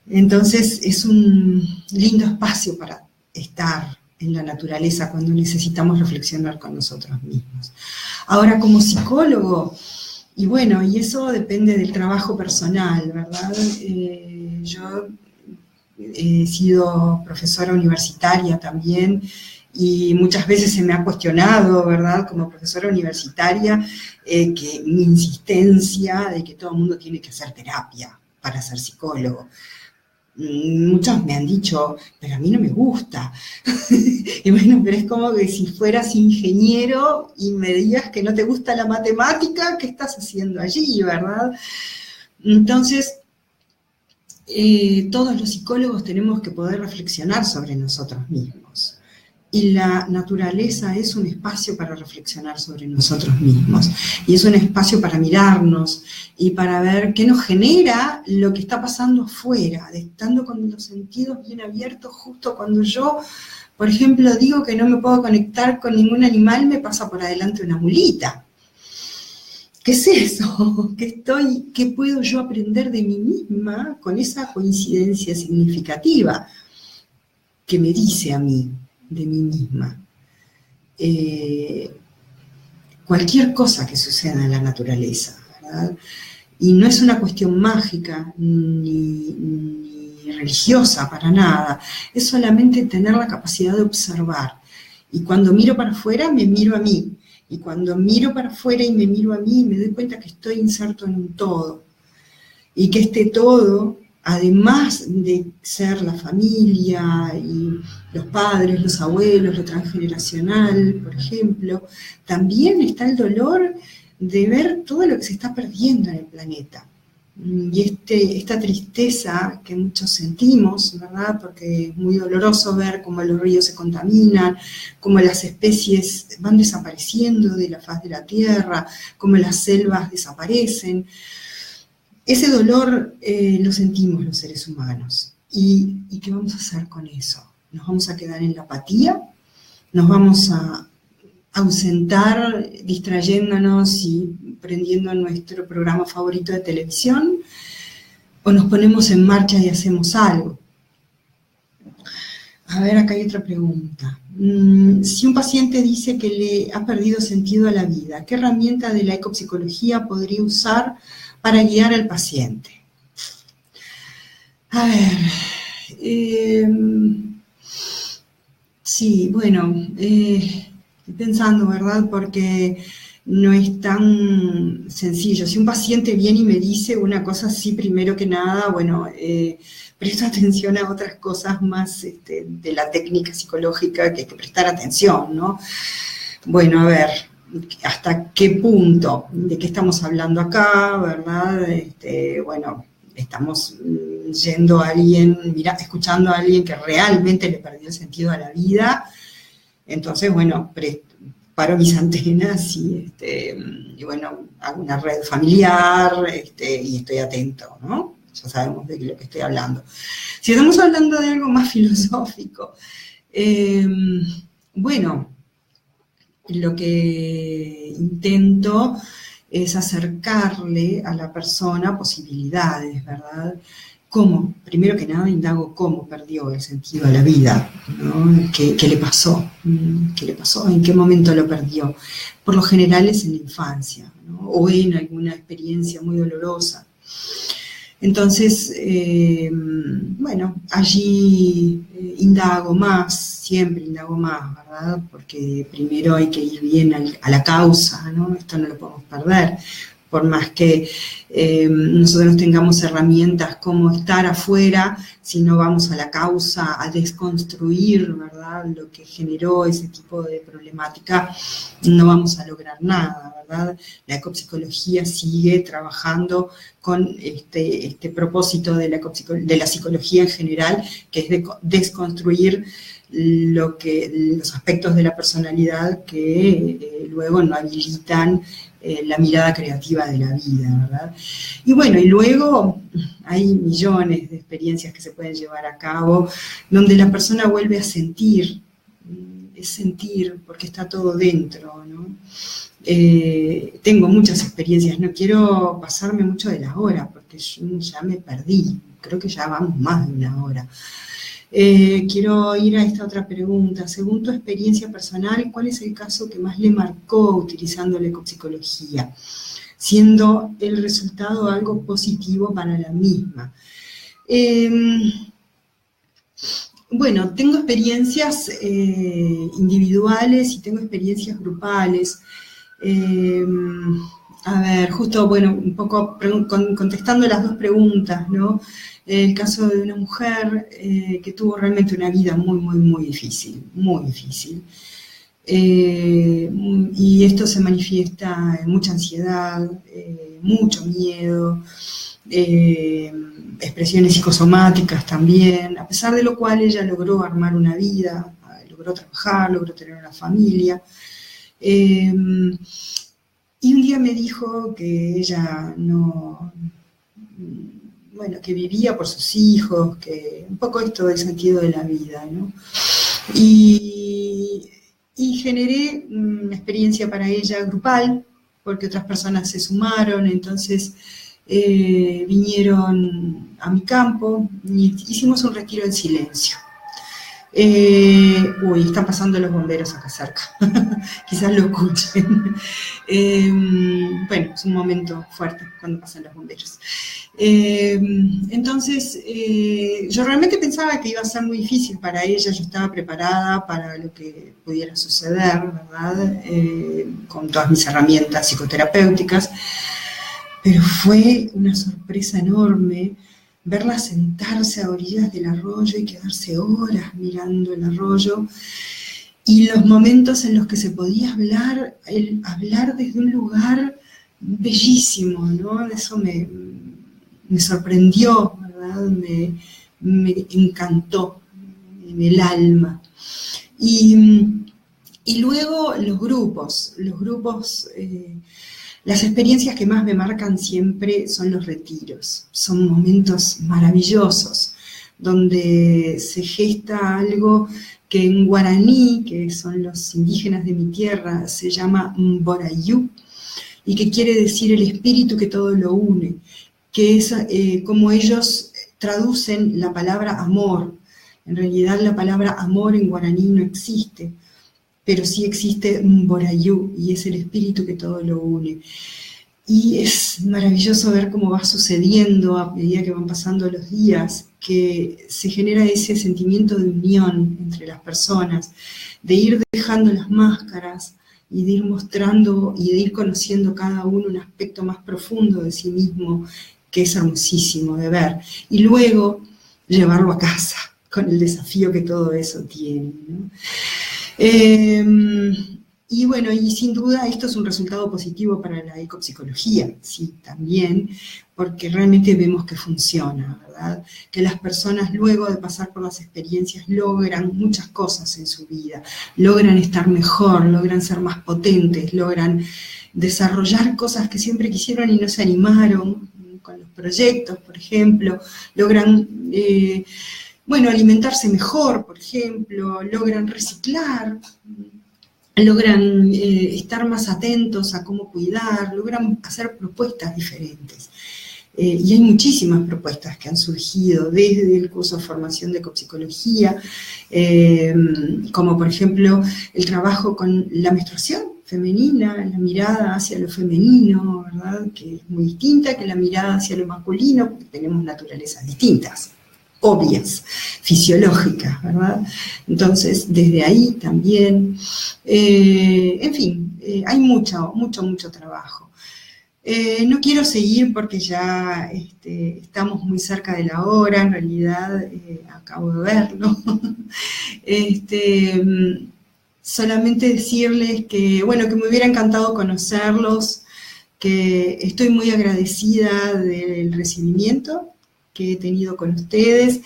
Entonces, es un lindo espacio para estar en la naturaleza cuando necesitamos reflexionar con nosotros mismos. Ahora, como psicólogo, y bueno, y eso depende del trabajo personal, ¿verdad? Yo he sido profesora universitaria también y muchas veces se me ha cuestionado, ¿verdad? Como profesora universitaria, que mi insistencia de que todo el mundo tiene que hacer terapia para ser psicólogo. Muchos me han dicho, pero a mí no me gusta. Y bueno, pero es como que si fueras ingeniero y me digas que no te gusta la matemática, ¿qué estás haciendo allí, verdad? Entonces, todos los psicólogos tenemos que poder reflexionar sobre nosotros mismos. Y la naturaleza es un espacio para reflexionar sobre nosotros mismos. Y es un espacio para mirarnos y para ver qué nos genera lo que está pasando afuera, estando con los sentidos bien abiertos justo cuando yo, por ejemplo, digo que no me puedo conectar con ningún animal, me pasa por adelante una mulita. ¿Qué es eso? ¿Qué puedo yo aprender de mí misma con esa coincidencia significativa que me dice a mí de mí misma? Cualquier cosa que suceda en la naturaleza, ¿verdad? Y no es una cuestión mágica ni religiosa para nada, es solamente tener la capacidad de observar. Y cuando miro para afuera, me miro a mí. Y cuando miro para afuera y me miro a mí, me doy cuenta que estoy inserto en un todo. Y que este todo, además de ser la familia y los padres, los abuelos, lo transgeneracional, por ejemplo, también está el dolor de ver todo lo que se está perdiendo en el planeta. Y esta tristeza que muchos sentimos, ¿verdad? Porque es muy doloroso ver cómo los ríos se contaminan, cómo las especies van desapareciendo de la faz de la tierra, cómo las selvas desaparecen. Ese dolor lo sentimos los seres humanos. ¿Y qué vamos a hacer con eso? ¿Nos vamos a quedar en la apatía? ¿Nos vamos a ausentar distrayéndonos y prendiendo nuestro programa favorito de televisión? ¿O nos ponemos en marcha y hacemos algo? A ver, acá hay otra pregunta. Si un paciente dice que le ha perdido sentido a la vida, ¿qué herramienta de la ecopsicología podría usar para guiar al paciente? A ver, sí, bueno, estoy pensando, ¿verdad? Porque no es tan sencillo. Si un paciente viene y me dice una cosa así, primero que nada, bueno, presto atención a otras cosas más de la técnica psicológica que hay que prestar atención, ¿no? Bueno, a ver, ¿hasta qué punto? ¿De qué estamos hablando acá, verdad? Bueno, estamos yendo a alguien, escuchando a alguien que realmente le perdió el sentido a la vida. Entonces, bueno, paro mis antenas y bueno, hago una red familiar y estoy atento, ¿no? Ya sabemos de lo que estoy hablando. Si estamos hablando de algo más filosófico, bueno, lo que intento es acercarle a la persona posibilidades, ¿verdad? ¿Cómo? Primero que nada indago cómo perdió el sentido a la vida, ¿no? ¿Qué le pasó? ¿Qué le pasó? ¿En qué momento lo perdió? Por lo general es en la infancia, ¿no? O en alguna experiencia muy dolorosa. Entonces, bueno, allí indago más, siempre indago más, ¿verdad? Porque primero hay que ir bien a la causa, ¿no? Esto no lo podemos perder. Por más que nosotros tengamos herramientas como estar afuera, si no vamos a la causa, a desconstruir, ¿verdad?, lo que generó ese tipo de problemática, no vamos a lograr nada, ¿verdad? La ecopsicología sigue trabajando con este propósito de la psicología en general, que es de desconstruir los aspectos de la personalidad que luego no habilitan la mirada creativa de la vida, ¿verdad? Y bueno, y luego hay millones de experiencias que se pueden llevar a cabo donde la persona vuelve a sentir, es sentir porque está todo dentro, ¿no? Tengo muchas experiencias, no quiero pasarme mucho de la hora porque yo ya me perdí, creo que ya vamos más de una hora. Quiero ir a esta otra pregunta. Según tu experiencia personal, ¿cuál es el caso que más le marcó utilizando la ecopsicología, siendo el resultado algo positivo para la misma? Bueno, tengo experiencias individuales y tengo experiencias grupales. A ver, justo, bueno, un poco contestando las dos preguntas, ¿no? El caso de una mujer que tuvo realmente una vida muy, muy, muy difícil, muy difícil. Y esto se manifiesta en mucha ansiedad, mucho miedo, expresiones psicosomáticas también, a pesar de lo cual ella logró armar una vida, logró trabajar, logró tener una familia. Y un día me dijo que ella bueno, que vivía por sus hijos, que un poco esto del sentido de la vida, ¿no? Y generé una experiencia para ella grupal, porque otras personas se sumaron, entonces vinieron a mi campo y hicimos un retiro en silencio. Están pasando los bomberos acá cerca, quizás lo escuchen. Bueno, es un momento fuerte cuando pasan los bomberos. Entonces, yo realmente pensaba que iba a ser muy difícil para ella, yo estaba preparada para lo que pudiera suceder, ¿verdad? Con todas mis herramientas psicoterapéuticas, pero fue una sorpresa enorme verla sentarse a orillas del arroyo y quedarse horas mirando el arroyo, y los momentos en los que se podía hablar desde un lugar bellísimo, ¿no? Eso me me sorprendió, ¿verdad? Me encantó en el alma. Y luego los grupos, las experiencias que más me marcan siempre son los retiros. Son momentos maravillosos, donde se gesta algo que en guaraní, que son los indígenas de mi tierra, se llama Mborayú, y que quiere decir el espíritu que todo lo une, que es como ellos traducen la palabra amor. En realidad la palabra amor en guaraní no existe, pero sí existe Mborayú, y es el espíritu que todo lo une. Y es maravilloso ver cómo va sucediendo a medida que van pasando los días, que se genera ese sentimiento de unión entre las personas, de ir dejando las máscaras y de ir mostrando y de ir conociendo cada uno un aspecto más profundo de sí mismo, que es hermosísimo de ver. Y luego llevarlo a casa, con el desafío que todo eso tiene, ¿no? Y bueno, y sin duda esto es un resultado positivo para la ecopsicología, sí, también, porque realmente vemos que funciona, ¿verdad? Que las personas luego de pasar por las experiencias logran muchas cosas en su vida, logran estar mejor, logran ser más potentes, logran desarrollar cosas que siempre quisieron y no se animaron, con los proyectos, por ejemplo, logran... bueno, alimentarse mejor, por ejemplo, logran reciclar, logran estar más atentos a cómo cuidar, logran hacer propuestas diferentes. Y hay muchísimas propuestas que han surgido desde el curso de formación de ecopsicología, como por ejemplo el trabajo con la menstruación femenina, la mirada hacia lo femenino, ¿verdad? Que es muy distinta que la mirada hacia lo masculino, porque tenemos naturalezas distintas, obvias, fisiológicas, ¿verdad? Entonces, desde ahí también, en fin, hay mucho trabajo. No quiero seguir porque ya estamos muy cerca de la hora, en realidad acabo de verlo. Solamente decirles que, bueno, que me hubiera encantado conocerlos, que estoy muy agradecida del recibimiento que he tenido con ustedes,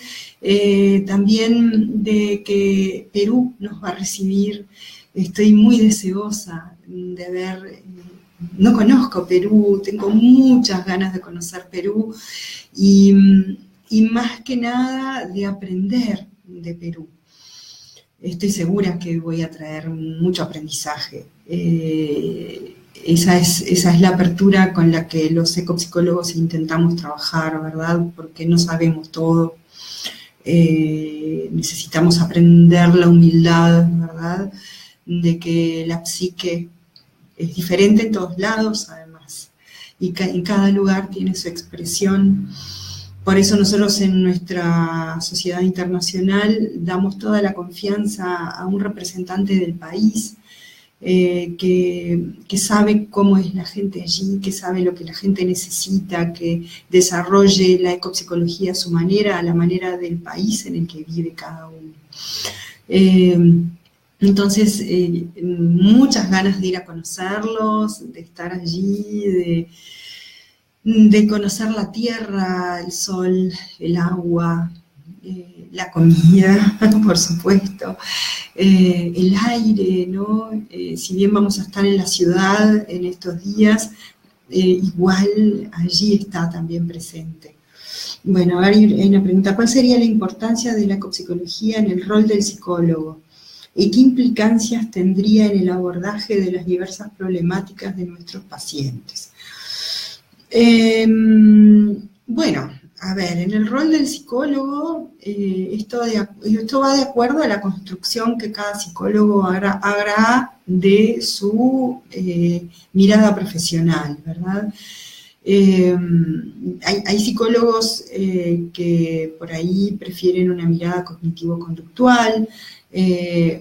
también de que Perú nos va a recibir. Estoy muy deseosa de ver, no conozco Perú, tengo muchas ganas de conocer Perú, y más que nada de aprender de Perú. Estoy segura que voy a traer mucho aprendizaje. Esa es la apertura con la que los ecopsicólogos intentamos trabajar, ¿verdad? Porque no sabemos todo. Necesitamos aprender la humildad, ¿verdad? De que la psique es diferente en todos lados, además. Y en cada lugar tiene su expresión. Por eso nosotros en nuestra sociedad internacional damos toda la confianza a un representante del país, que sabe cómo es la gente allí, que sabe lo que la gente necesita, que desarrolle la ecopsicología a su manera, a la manera del país en el que vive cada uno. Entonces, muchas ganas de ir a conocerlos, de estar allí, de conocer la tierra, el sol, el agua, la comida, por supuesto, el aire, ¿no? Si bien vamos a estar en la ciudad en estos días, igual allí está también presente. Bueno, hay una pregunta: ¿cuál sería la importancia de la ecopsicología en el rol del psicólogo? ¿Y qué implicancias tendría en el abordaje de las diversas problemáticas de nuestros pacientes? Bueno, a ver, en el rol del psicólogo, esto va de acuerdo a la construcción que cada psicólogo haga de su mirada profesional, ¿verdad? Hay psicólogos que por ahí prefieren una mirada cognitivo-conductual,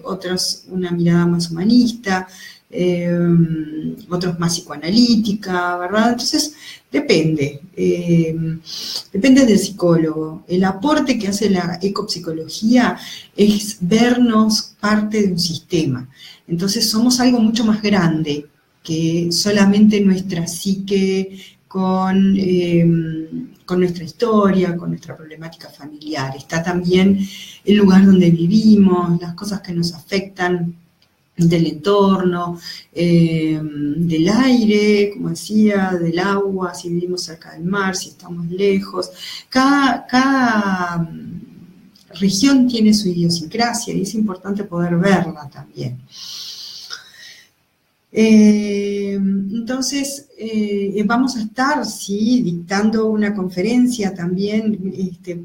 otros una mirada más humanista, otros más psicoanalítica, ¿verdad? Entonces, depende del psicólogo. El aporte que hace la ecopsicología es vernos parte de un sistema. Entonces somos algo mucho más grande que solamente nuestra psique con nuestra historia, con nuestra problemática familiar. Está también el lugar donde vivimos, las cosas que nos afectan del entorno, del aire, como decía, del agua, si vivimos cerca del mar, si estamos lejos. Cada región tiene su idiosincrasia y es importante poder verla también. Entonces, vamos a estar, sí, dictando una conferencia también,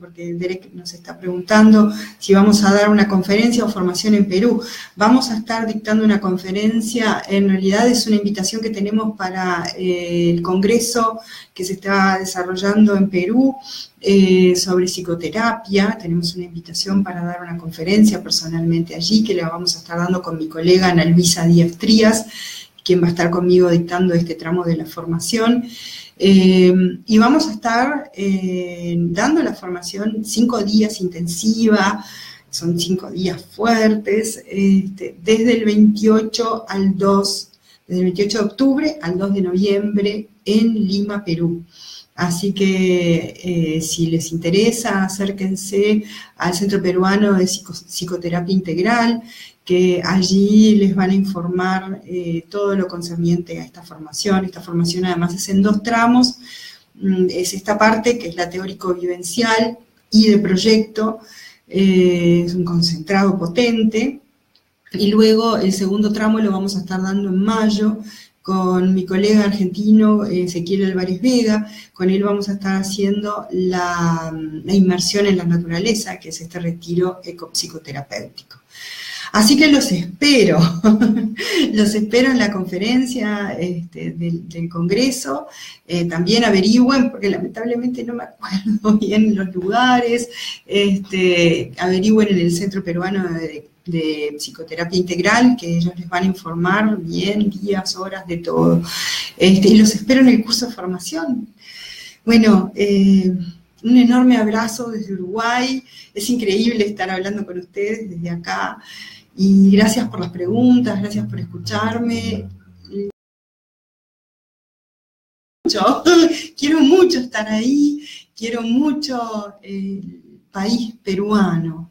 porque Derek nos está preguntando si vamos a dar una conferencia o formación en Perú. Vamos a estar dictando una conferencia, en realidad es una invitación que tenemos para el congreso que se está desarrollando en Perú sobre psicoterapia. Tenemos una invitación para dar una conferencia personalmente allí, que la vamos a estar dando con mi colega Ana Luisa Díaz Trías, quien va a estar conmigo dictando este tramo de la formación. Y vamos a estar dando la formación 5 días intensiva, son 5 días fuertes, desde el 28 al 2, desde el 28 de octubre al 2 de noviembre en Lima, Perú. Así que si les interesa, acérquense al Centro Peruano de Psicoterapia Integral, que allí les van a informar todo lo concerniente a esta formación. Esta formación además es en 2 tramos. Es esta parte que es la teórico-vivencial y de proyecto, es un concentrado potente. Y luego el segundo tramo lo vamos a estar dando en mayo, con mi colega argentino Ezequiel Álvarez Vega. Con él vamos a estar haciendo la inmersión en la naturaleza, que es este retiro ecopsicoterapéutico. Así que los espero en la conferencia del Congreso. También averigüen, porque lamentablemente no me acuerdo bien los lugares, averigüen en el Centro Peruano de Psicoterapia Integral, que ellos les van a informar bien, días, horas, de todo. Y los espero en el curso de formación. Bueno, un enorme abrazo desde Uruguay. Es increíble estar hablando con ustedes desde acá. Y gracias por las preguntas, gracias por escucharme. Quiero mucho estar ahí, quiero mucho el país peruano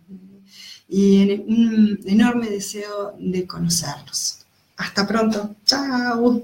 y un enorme deseo de conocerlos. Hasta pronto. Chao.